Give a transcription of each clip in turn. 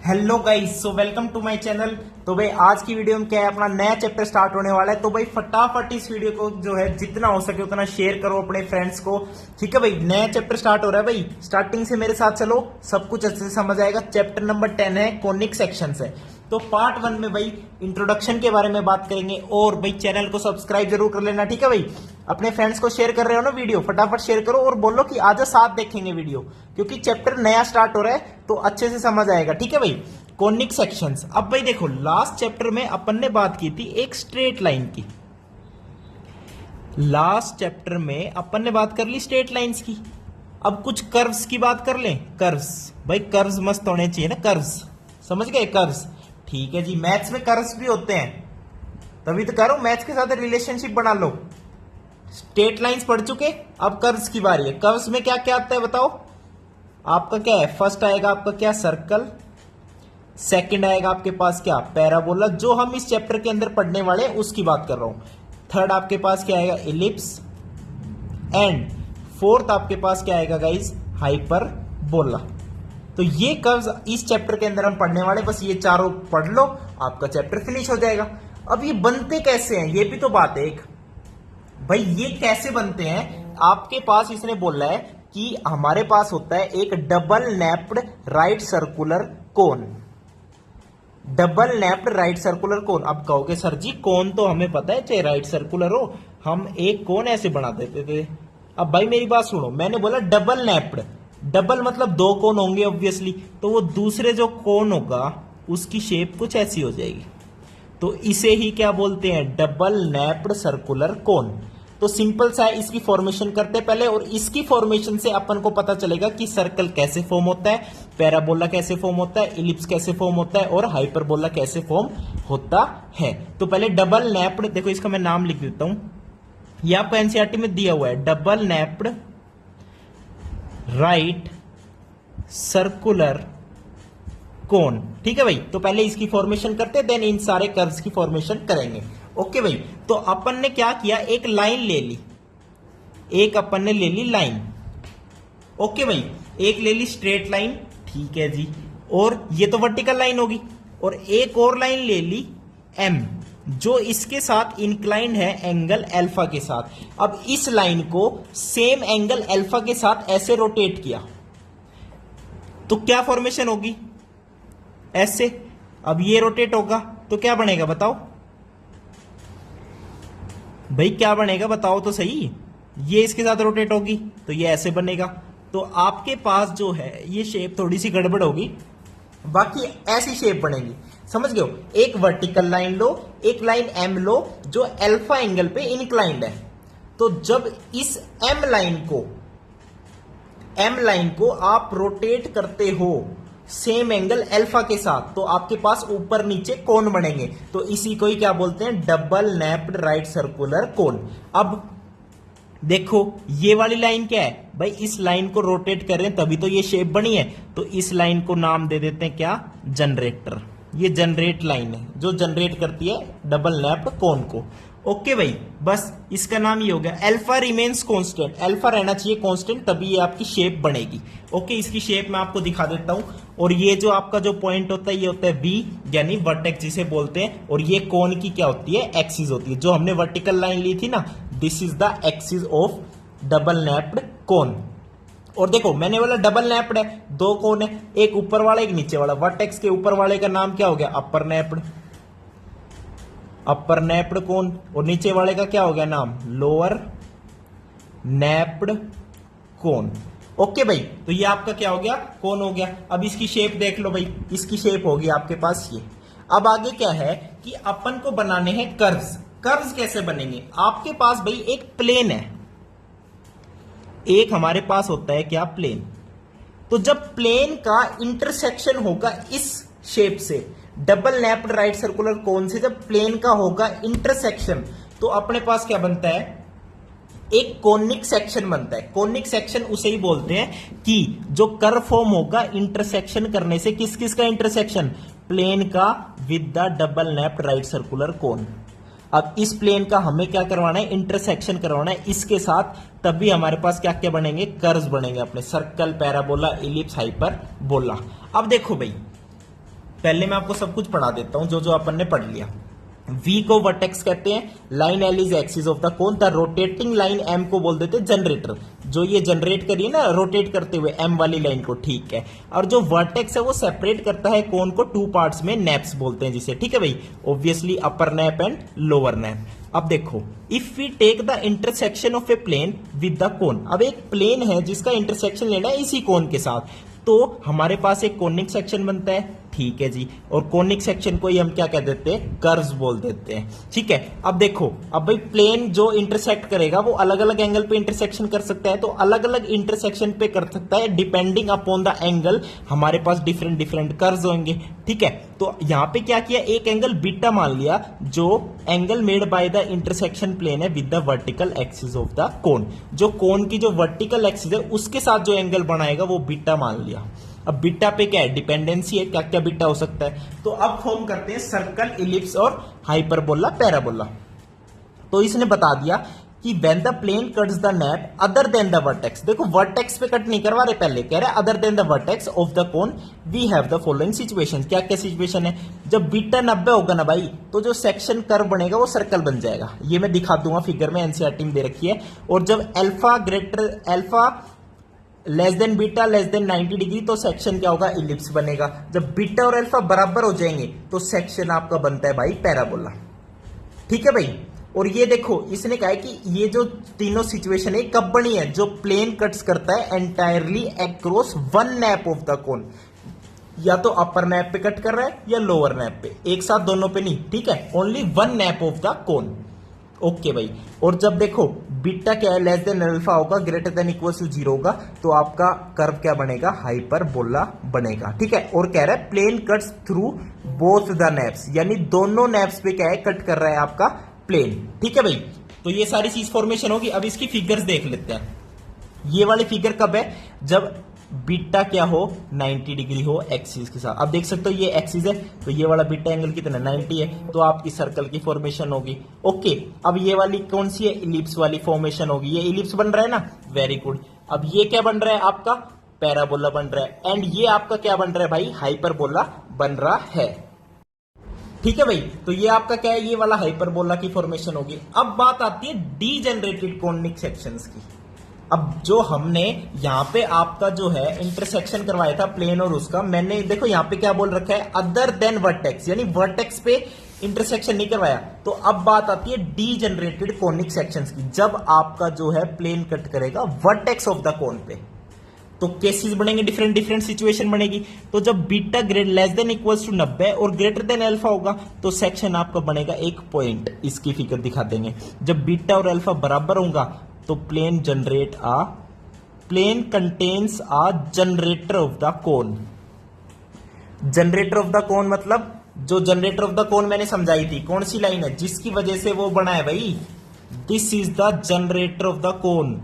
Hello guys, so welcome to my channel. तो भाई आज की वीडियो में क्या है, अपना नया चैप्टर स्टार्ट होने वाला है। तो भाई फटाफट इस वीडियो को जो है जितना हो सके उतना शेयर करो अपने फ्रेंड्स को। ठीक है भाई, नया चैप्टर स्टार्ट हो रहा है भाई, स्टार्टिंग से मेरे साथ चलो, सब कुछ अच्छे से समझ आएगा। चैप्टर नंबर 10 है, कोनिक सेक्शंस है। तो पार्ट 1 में भाई इंट्रोडक्शन के बारे में बात करेंगे। और भाई चैनल को सब्सक्राइब जरूर कर लेना, ठीक है भाई। अपने फ्रेंड्स को शेयर कर रहे हो ना वीडियो, फटाफट शेयर करो और बोलो कि आज साथ देखेंगे वीडियो, क्योंकि चैप्टर नया स्टार्ट हो रहा है तो अच्छे से समझ आएगा। ठीक है भाई, कोनिक सेक्शंस। अब भाई देखो, लास्ट चैप्टर में अपन ने बात की थी एक स्ट्रेट लाइन की। लास्ट चैप्टर में अपन ने बात कर ली स्ट्रेट लाइंस की। अब कुछ कर्व्स की बात कर लें। कर्व्स भाई, कर्व्स मस्त होने चाहिए ना, कर्व्स समझ गए, कर्व्स। ठीक है जी, मैथ्स में कर्व्स भी होते हैं, तभी तो कह रहा हूं मैथ्स के साथ रिलेशनशिप बना लो। स्ट्रेट लाइंस पढ़ चुके, अब कर्व्स की बारी है। कर्व्स में क्या क्या आता है बताओ। आपका क्या है, फर्स्ट आएगा आपका क्या, सर्कल। सेकंड आएगा आपके पास क्या, पैराबोला, जो हम इस चैप्टर के अंदर पढ़ने वाले हैं उसकी बात कर रहा हूं। थर्ड आपके पास क्या आएगा, इलिप्स। एंड फोर्थ आपके पास क्या आएगा गाइस, हाइपरबोला। तो ये कर्व्स इस चैप्टर के अंदर हम पढ़ने वाले, बस ये चारों पढ़ लो, आपका चैप्टर फिनिश हो जाएगा। अब ये बनते कैसे हैं, ये भी तो बात है एक भाई। ये कैसे बनते हैं, आपके पास इसने बोला है कि हमारे पास होता है एक double napped right circular cone. Double napped right circular cone. अब कहोगे सर जी कोन तो हमें पता है, चाहे राइट सर्कुलर हो, हम एक कोन ऐसे बना देते थे। अब भाई मेरी बात सुनो, मैंने बोला डबल नैप्ड। डबल मतलब दो कोन होंगे ऑब्वियसली, तो वो दूसरे जो कोन होगा उसकी शेप कुछ ऐसी हो जाएगी। तो इसे ही क्या बोलते हैं, डबल नैप्ड सर्कुलर कोन। तो सिंपल सा है, इसकी फॉर्मेशन करते पहले, और इसकी फॉर्मेशन से अपन को पता चलेगा कि सर्कल कैसे फॉर्म होता है, पैराबोला कैसे फॉर्म होता है, इलिप्स कैसे फॉर्म होता है, और हाइपरबोला कैसे फॉर्म होता है। तो पहले डबल नैप्ड, देखो इसका मैं नाम लिख देता हूं, यह आपको एनसीईआरटी में दिया हुआ है, डबल नैप्ड राइट सर्कुलर कोन। ठीक है भाई, तो पहले इसकी फॉर्मेशन करते, देन इन सारे कर्व्स की फॉर्मेशन करेंगे। ओके भाई, तो अपन ने क्या किया, एक लाइन ले ली, एक अपन ने ले ली लाइन। ओके भाई, एक ले ली स्ट्रेट लाइन, ठीक है जी, और ये तो वर्टिकल लाइन होगी। और एक और लाइन ले ली एम, जो इसके साथ इंक्लाइंड है एंगल अल्फा के साथ। अब इस लाइन को सेम एंगल अल्फा के साथ ऐसे रोटेट किया, तो क्या फॉर्मेशन होगी, ऐसे। अब ये रोटेट होगा तो क्या बनेगा बताओ भाई, क्या बनेगा बताओ तो सही। ये इसके साथ रोटेट होगी तो ये ऐसे बनेगा। तो आपके पास जो है ये शेप थोड़ी सी गड़बड़ होगी, बाकी ऐसी शेप बनेगी, समझ गए हो। एक वर्टिकल लाइन लो, एक लाइन एम लो जो अल्फा एंगल पे इंक्लाइंड है। तो जब इस एम लाइन को आप रोटेट करते हो सेम एंगल अल्फा के साथ, तो आपके पास ऊपर नीचे कोन बनेंगे। तो इसी को ही क्या बोलते हैं, double napped right circular cone. अब देखो ये वाली लाइन क्या है भाई, इस लाइन को रोटेट कर रहे हैं तभी तो ये शेप बनी है। तो इस लाइन को नाम दे देते हैं क्या, जनरेटर। ये जनरेट लाइन है जो जनरेट करती है डबल नैप्ड कोन को। ओके भाई, बस इसका नाम ये हो गया। अल्फा रिमेन्स कांस्टेंट, अल्फा रहना चाहिए कांस्टेंट, तभी ये आपकी शेप बनेगी। ओके, इसकी शेप मैं आपको दिखा देता हूं। और ये जो आपका जो पॉइंट होता है ये होता है बी, यानी वर्टेक्स जिसे बोलते हैं। और ये कोन की क्या होती है, एक्सिस होती है। जो हमने वर्टिकल लाइन ली थी ना, this is the axis of double napped cone. और देखो मैंने बोला डबल नैप्ड है, दो कोन है, एक ऊपर वाला एक नीचे वाला। वर्टेक्स के ऊपर वाले का नाम क्या हो गया, अपर नैप्ड, अपर नैप्ड कोन। और नीचे वाले का क्या हो गया नाम, लोअर नैप्ड कोन। ओके भाई, तो ये आपका क्या हो गया, कोन हो गया। अब इसकी शेप देख लो भाई, इसकी शेप होगी आपके पास ये। अब आगे क्या है कि अपन को बनाने हैं कर्व्स। कर्व्स कैसे बनेंगे, आपके पास भाई एक प्लेन है, एक हमारे पास होता है क्या, प्लेन। तो जब प्लेन का इंटरसेक्शन होगा इस शेप से, डबल नैप्ड राइट सर्कुलर कोन से जब प्लेन का होगा इंटरसेक्शन, तो अपने पास क्या बनता है, एक कोनिक सेक्शन बनता है। कोनिक सेक्शन उसे ही बोलते हैं कि जो कर्व फॉर्म होगा इंटरसेक्शन करने से, किस किस का इंटरसेक्शन, प्लेन का with the double napped right circular cone. अब इस प्लेन का हमें क्या करवाना है, इंटरसेक्शन करवाना है इसके साथ, तभी हमारे पास क्या क्या बनेंगे, कर्व्स बनेंगे अपने, सर्कल, पैराबोला, इलिप्स, हाइपरबोला। अब देखो भाई पहले मैं आपको सब कुछ पढ़ा देता हूं जो जो अपन ने पढ़ लिया। V को वर्टेक्स कहते हैं, line L is axis of the cone, the rotating line M को बोल देते हैं जनरेटर, जो ये जनरेट करिए ना रोटेट करते हुए M वाली लाइन को, ठीक है। और जो वर्टेक्स है वो सेपरेट करता है कोन को टू पार्ट्स में, नैप्स बोलते हैं जिसे, ठीक है भाई, obviously upper nappe and lower nappe. अब देखो, if we take the intersection of a plane with the cone, अब एक प्लेन है जिसका इंटरसेक्शन लेना है इसी कोन के साथ, तो हमारे पास एक कोनिक सेक्शन बनता है, ठीक है जी। और कोनिक सेक्शन को ही हम क्या कह देते हैं, कर्व्स बोल देते हैं, ठीक है। अब देखो, अब भाई प्लेन जो इंटरसेक्ट करेगा वो अलग अलग एंगल पे इंटरसेक्शन कर सकता है, तो अलग अलग इंटरसेक्शन पे कर सकता है, डिपेंडिंग अपॉन द एंगल हमारे पास डिफरेंट डिफरेंट कर्व्स होंगे, ठीक है। तो यहां पे क्या किया, एक एंगल बीटा मान लिया जो angle made by the intersection plane है with the vertical axis of the cone, जो कोन की जो वर्टिकल एक्सिस है उसके साथ जो एंगल बनाएगा वो बीटा मान लिया। अब बीटा पे क्या है, डिपेंडेंसी है, क्या क्या बीटा हो सकता है। तो अब फॉर्म करते हैं सर्कल, इलिप्स और हाइपरबोला, पैराबोला। तो इसने बता दिया कि when the plane cuts the nappe other than the vertex, देखो वर्टेक्स पे कट नहीं करवा रहे, पहले कह रहे हैं other than the vertex of the cone we have the following situation. क्या क्या सिचुएशन है, जब बीटा 90 होगा ना भाई, तो जो सेक्शन कर्व बनेगा वो सर्कल बन जाएगा, ये मैं दिखा दूंगा फिगर में, एनसीईआरटी में दे रखी है। और जब alpha less than beta less then 90 degree, तो सेक्शन क्या होगा, इलिप्स बनेगा। जब बीटा और अल्फा बराबर हो जाएंगे तो सेक्शन आपका बनता है भाई पैराबोला, ठीक है भाई। और ये देखो, इसने कहा है कि ये जो तीनों सिचुएशन है कब बनी है, जो प्लेन कट्स करता है entirely across one nap of the कोन, या तो अपर नैप पे कट कर रहा है या लोअर नैप पे, एक साथ दोनों पे नहीं, ठीक है, only one nap of the cone, okay भाई। और जब देखो बीटा क्या है, लेस देन अल्फा होगा, ग्रेटर देन इक्वल टू 0 होगा, तो आपका कर्व क्या बनेगा, हाइपरबोला बनेगा, ठीक है। और कह रहा है plane cuts through both the nappes, यानी दोनों नैप्स पे क्या है, कट कर रहा है आपका प्लेन, ठीक है भाई। तो ये सारी चीज फॉर्मेशन होगी। अब इसकी फिगर्स देख लेते हैं। ये वाली फिगर कब है, जब बीटा क्या हो, 90 डिग्री हो एक्सिस के साथ। अब देख सकते हो ये एक्सिस है, तो ये वाला बीटा एंगल कितना 90 है, तो आपकी सर्कल की फॉर्मेशन होगी, ओके। अब ये वाली कौन सी है, इलिप्स वाली फॉर्मेशन होगी, ये इलिप्स बन रहा है ना, वेरी गुड। अब ये क्या बन रहा है, आपका पैराबोला बन रहा है, एंड ये आपका क्या बन रहा है भाई, हाइपरबोला बन रहा है, ठीक है भाई। तो ये आपका क्या है, ये वाला हाइपरबोला की फॉर्मेशन होगी। अब बात आती है डीजेनरेटेड कोनिक सेक्शंस की। अब जो हमने यहां पे आपका जो है इंटरसेक्शन करवाया था प्लेन और उसका, मैंने देखो यहां पे क्या बोल रखा है, अदर देन वर्टेक्स, यानी वर्टेक्स पे इंटरसेक्शन नहीं करवाया। तो अब बात आती है डीजेनरेटेड कोनिक सेक्शंस की, जब आपका जो है प्लेन कट करेगा वर्टेक्स ऑफ द कोन पे, तो केसेस बनेंगे, डिफरेंट डिफरेंट सिचुएशन बनेगी। तो जब beta less than equals to 90 और ग्रेटर देन अल्फा होगा, तो सेक्शन आपका बनेगा एक पॉइंट, इसकी फिगर दिखा देंगे। जब बीटा और अल्फा बराबर होगा तो plane contains a generator of the cone. Generator of the cone मतलब जो जनरेटर ऑफ द कोन मैंने समझाई थी, कौन सी लाइन है जिसकी वजह से वो बना है भाई, this is the generator of the कोन।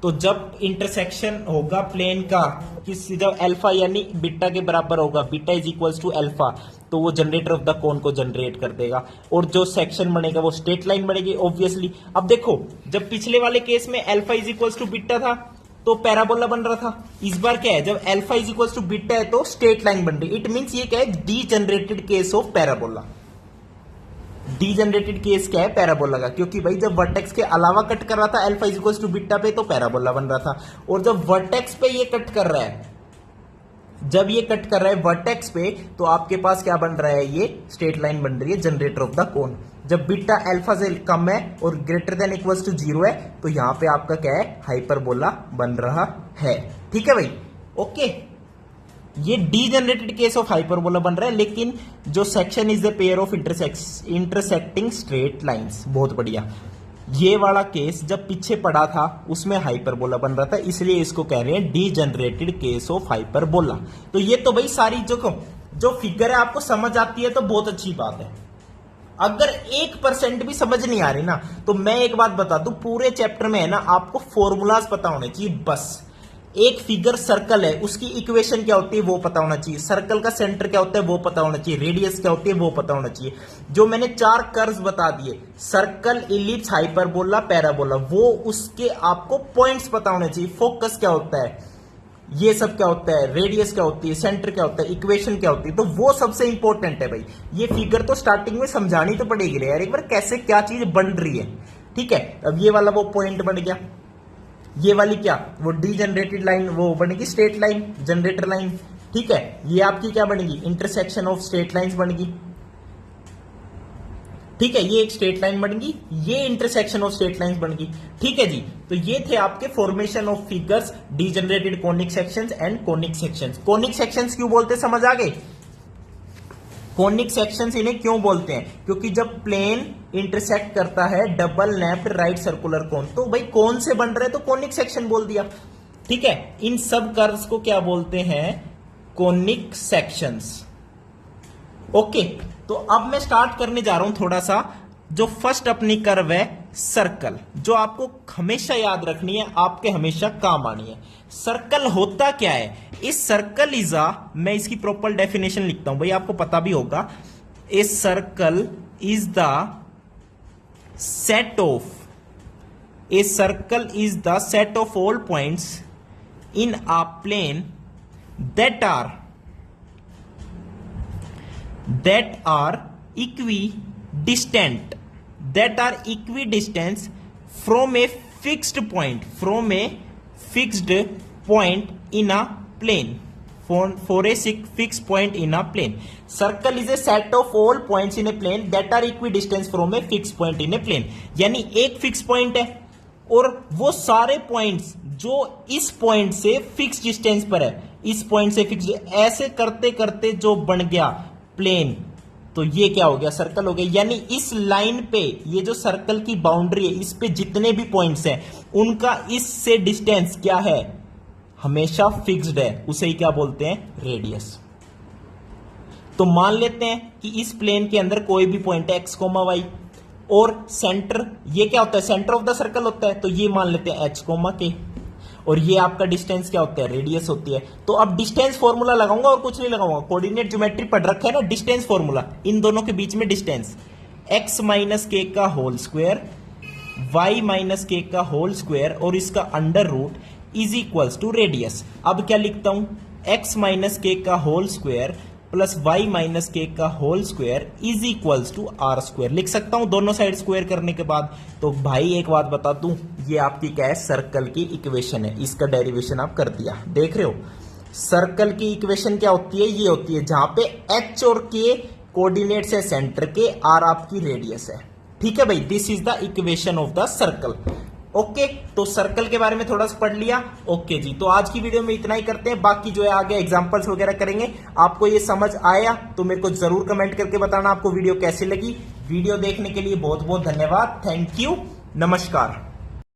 तो जब इंटरसेक्शन होगा प्लेन का जब अल्फा यानी बीटा के बराबर होगा, beta is equals to alpha, तो वो जनरेटर ऑफ द कोन को जनरेट कर देगा, और जो सेक्शन बनेगा वो स्ट्रेट लाइन बनेगी ऑब्वियसली। अब देखो, जब पिछले वाले केस में alpha is equals to beta था तो पैराबोला बन रहा था, इस बार क्या है, जब alpha is equals to beta है तो स्ट्रेट लाइन बन रही। इट मींस ये क्या है, degenerated case of parabola. Degenerated case क्या है, पैराबोला का, क्योंकि भाई जब वर्टेक्स के अलावा कट कर रहा था alpha is equals to beta पे, तो पैराबोला बन रहा था। और जब वर्टेक्स पे ये कट कर रहा है, जब ये कट कर रहा है वर्टेक्स पे, तो आपके पास क्या बन रहा है, ये स्ट्रेट लाइन बन रही है, जनरेटर ऑफ द कोन। जब बीटा अल्फा से कम है और ग्रेटर देन इक्वल्स टू 0 है, तो यहां पे आपका क्या है, हाइपरबोला बन रहा है, ठीक है भाई, ओके। ये डीजनरेटेड केस ऑफ हाइपरबोला बन रहा है, लेकिन जो section is the pair of intersecting straight lines, बहुत बढ़िया। ये वाला केस जब पीछे पड़ा था उसमें हाइपरबोला बन रहा था, इसलिए इसको कह रहे हैं डीजनरेटेड केस ऑफ हाइपरबोला। तो ये तो भाई सारी जो फिगर है आपको समझ आती है तो बहुत अच्छी बात है। अगर 1% भी समझ नहीं आ रही ना, तो मैं एक बात बता दूं, पूरे चैप्टर में है ना आपको फॉर्मूलाज पता होने चाहिए बस। एक फिगर सर्कल है, उसकी इक्वेशन क्या होती है वो पता होना चाहिए, सर्कल का सेंटर क्या होता है वो पता होना चाहिए, रेडियस क्या होती है वो पता होना चाहिए। जो मैंने 4 कर्व्स बता दिए, सर्कल, इलिप्स, हाइपरबोला, पैराबोला, वो उसके आपको पॉइंट्स पता होने चाहिए, फोकस क्या होता है, ये सब क्या होता है, रेडियस क्या होती है, सेंटर क्या होता है, इक्वेशन क्या होती है, तो वो सबसे इंपॉर्टेंट है भाई। ये फिगर तो स्टार्टिंग में समझानी तो पड़ेगी रे यार एक बार, कैसे क्या चीज बन रही है। ठीक है, अब ये वाला वो पॉइंट बन गया, ये वाली क्या, वो डी जनरेटेड लाइन वो बनेगी स्ट्रेट लाइन, जनरेटर लाइन। ठीक है, ये आपकी क्या बनेगी, इंटरसेक्शन ऑफ स्ट्रेट लाइंस बनेगी। ठीक है, ये एक स्ट्रेट लाइन बन गई, ये इंटरसेक्शन ऑफ स्ट्रेट लाइंस बन गई। ठीक है जी, तो ये थे आपके formation of figures, degenerated conic sections and conic sections. Conic sections क्यों बोलते हैं, समझ आ गए। कोनिक सेक्शंस इन्हें क्यों बोलते हैं, क्योंकि जब प्लेन इंटरसेक्ट करता है डबल नेप्ड राइट सर्कुलर कोन, तो भाई कौन से बन रहे, तो कोनिक सेक्शन बोल दिया। ठीक है, इन सब कर्व्स को क्या बोलते हैं, कोनिक सेक्शंस। ओके, तो अब मैं स्टार्ट करने जा रहा हूं थोड़ा सा, जो फर्स्ट अपनी कर्व है सर्कल, जो आपको हमेशा याद रखनी है, आपके हमेशा काम आनी है। सर्कल होता क्या है, इस सर्कल इज अ, मैं इसकी प्रॉपर डेफिनेशन लिखता हूं भाई, आपको पता भी होगा। A circle is the set of, a circle is the set of all points in a plane that are equidistant from a fixed point in a plane, for a fixed point in a plane. Circle is a set of all points in a plane that are equidistant from a fixed point in a plane. यानी एक fix point है और वो सारे points जो इस point से fix distance पर है, इस पॉइंट से फिक्स, ऐसे करते करते जो बन गया प्लेन, तो ये क्या हो गया, सर्कल हो गया। यानी इस लाइन पे, ये जो सर्कल की बाउंड्री है, इस पे जितने भी पॉइंट्स हैं उनका इससे डिस्टेंस क्या है, हमेशा फिक्स्ड है, उसे ही क्या बोलते हैं, रेडियस। तो मान लेते हैं कि इस प्लेन के अंदर कोई भी पॉइंट है एक्स कोमा वाई, और सेंटर, ये क्या होता है, सेंटर ऑफ द सर्कल होता है, तो ये मान लेते हैं एच कोमा के, और ये आपका डिस्टेंस क्या होता है, रेडियस होती है। तो अब डिस्टेंस फॉर्मूला लगाऊंगा और कुछ नहीं लगाऊंगा, कोऑर्डिनेट ज्योमेट्री पढ़ रखा है ना, डिस्टेंस फॉर्मूला, इन दोनों के बीच में डिस्टेंस, x माइनस के का whole square, y minus k का होल स्क्वायर, और इसका under root is equals to radius. अब क्या लिखता हूं, x माइनस के का whole square plus y minus k का whole square is equals to r square, लिख सकता हूं दोनों साइड स्क्वायर करने के बाद। तो भाई एक बात बता दूं, ये आपकी क्या है, सर्कल की इक्वेशन है, इसका डेरिवेशन आप कर दिया, देख रहे हो। सर्कल की इक्वेशन क्या होती है, ये होती है जहां पे h और k कोऑर्डिनेट्स है सेंटर के, r आपकी रेडियस है। ठीक है भाई, this is the equation of the circle. Okay, तो सर्कल के बारे में थोड़ा सा पढ़ लिया। ओके जी, तो आज की वीडियो में इतना ही करते हैं, बाकी जो है आगे एग्जांपल्स वगैरह करेंगे। आपको ये समझ आया तो मेरे को जरूर कमेंट करके बताना आपको वीडियो कैसी लगी। वीडियो देखने के लिए बहुत बहुत धन्यवाद, थैंक यू, नमस्कार।